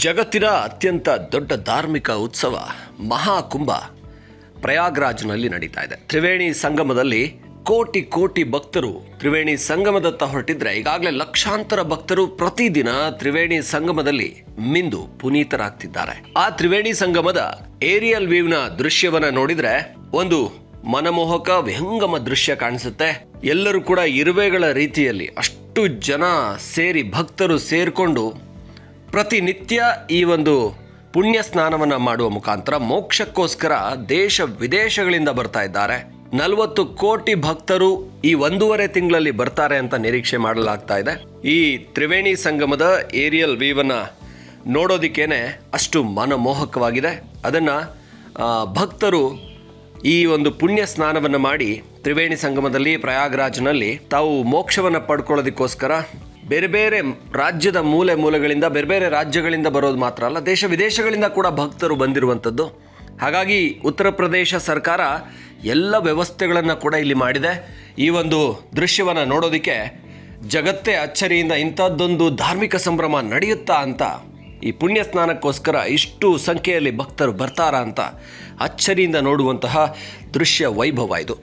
ಜಗತ್ತಿನ ಅತ್ಯಂತ ದೊಡ್ಡ ಧಾರ್ಮಿಕ ಉತ್ಸವ ಮಹಾಕುಂಭ ಪ್ರಯಾಗ್ರಾಜ್ನಲ್ಲಿ ನಡೀತಾ ಇದೆ. ತ್ರಿವೇಣಿ ಸಂಗಮದಲ್ಲಿ ಕೋಟಿ ಕೋಟಿ ಭಕ್ತರು ತ್ರಿವೇಣಿ ಸಂಗಮದತ್ತ ಹೊರಟಿದ್ರೆ ಈಗಾಗಲೇ ಲಕ್ಷಾಂತರ ಭಕ್ತರು ಪ್ರತಿದಿನ ತ್ರಿವೇಣಿ ಸಂಗಮದಲ್ಲಿ ಮಿಂದು ಪುನೀತರಾಗ್ತಿದ್ದಾರೆ. ಆ ತ್ರಿವೇಣಿ ಸಂಗಮದ ಏರಿಯಲ್ ವ್ಯೂನ ದೃಶ್ಯವನ್ನ ನೋಡಿದ್ರೆ ಒಂದು ಮನಮೋಹಕ ವಿಹಂಗಮ ದೃಶ್ಯ ಕಾಣಿಸುತ್ತೆ. ಎಲ್ಲರೂ ಕೂಡ ಇರುವೆಗಳ ರೀತಿಯಲ್ಲಿ ಅಷ್ಟು ಜನ ಸೇರಿ ಭಕ್ತರು ಸೇರ್ಕೊಂಡು ಪ್ರತಿನಿತ್ಯ ಈ ಒಂದು ಪುಣ್ಯ ಸ್ನಾನವನ್ನ ಮಾಡುವ ಮುಖಾಂತರ ಮೋಕ್ಷಕ್ಕೋಸ್ಕರ ದೇಶ ವಿದೇಶಗಳಿಂದ ಬರ್ತಾ ಇದ್ದಾರೆ. 40 ಕೋಟಿ ಭಕ್ತರು ಈ 1.5 ತಿಂಗಳಲ್ಲಿ ಬರ್ತಾರೆ ಅಂತ ನಿರೀಕ್ಷೆ ಮಾಡಲಾಗ್ತಾ ಇದೆ. ಈ ತ್ರಿವೇಣಿ ಸಂಗಮದ ಏರಿಯಲ್ ವ್ಯೂವನ್ನ ನೋಡೋದಿಕ್ಕೇನೆ ಅಷ್ಟು ಮನಮೋಹಕವಾಗಿದೆ. ಅದನ್ನ ಭಕ್ತರು ಈ ಒಂದು ಪುಣ್ಯ ಸ್ನಾನವನ್ನ ಮಾಡಿ ತ್ರಿವೇಣಿ ಸಂಗಮದಲ್ಲಿ ಪ್ರಯಾಗ್ರಾಜ್ನಲ್ಲಿ ತಾವು ಮೋಕ್ಷವನ್ನ ಪಡ್ಕೊಳ್ಳೋದಕ್ಕೋಸ್ಕರ ಬೇರೆ ಬೇರೆ ರಾಜ್ಯದ ಮೂಲೆಗಳಿಂದ ಬೇರೆ ಬೇರೆ ರಾಜ್ಯಗಳಿಂದ ಬರೋದು ಮಾತ್ರ ಅಲ್ಲ, ದೇಶ ವಿದೇಶಗಳಿಂದ ಕೂಡ ಭಕ್ತರು ಬಂದಿರುವಂಥದ್ದು. ಹಾಗಾಗಿ ಉತ್ತರ ಪ್ರದೇಶ ಸರ್ಕಾರ ಎಲ್ಲ ವ್ಯವಸ್ಥೆಗಳನ್ನು ಕೂಡ ಇಲ್ಲಿ ಮಾಡಿದೆ. ಈ ಒಂದು ದೃಶ್ಯವನ್ನು ನೋಡೋದಕ್ಕೆ ಜಗತ್ತೇ ಅಚ್ಚರಿಯಿಂದ ಇಂಥದ್ದೊಂದು ಧಾರ್ಮಿಕ ಸಂಭ್ರಮ ನಡೆಯುತ್ತಾ ಅಂತ, ಈ ಪುಣ್ಯ ಸ್ನಾನಕ್ಕೋಸ್ಕರ ಇಷ್ಟು ಸಂಖ್ಯೆಯಲ್ಲಿ ಭಕ್ತರು ಬರ್ತಾರಾ ಅಂತ ಅಚ್ಚರಿಯಿಂದ ನೋಡುವಂತಹ ದೃಶ್ಯ ವೈಭವ ಇದು.